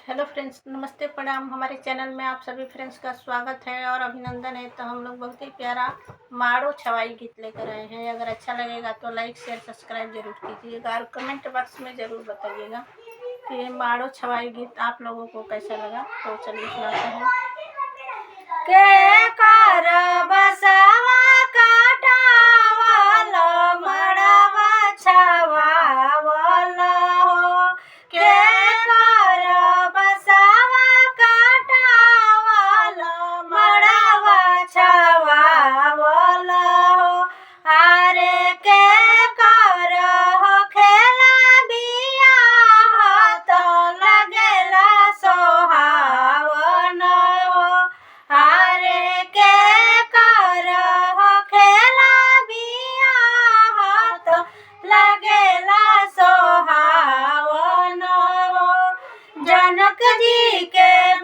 Hello friends, नमस्ते प्रणाम। हमारे चैनल में आप सभी फ्रेंड्स का स्वागत है और अभिनंदन है। तो हम लोग बहुत ही प्यारा माड़ो छवाई गीत लेकर आए हैं। अगर अच्छा लगेगा तो लाइक शेयर सब्सक्राइब जरूर कीजिएगा और कमेंट बॉक्स में ज़रूर बताइएगा कि ये माड़ो छवाई गीत आप लोगों को कैसा लगा। तो चलिए सुनाते हैं। के कर बसवा काटावल मड़वा छवावल हो, के कर बसवा काटावल मड़वा छवावल हो। अरे के कर हो खेला बियाह तो लगेला सोहावन हो। अरे के कर हो खेला बियाह तो लगेला सोहावन हो। जनक जी के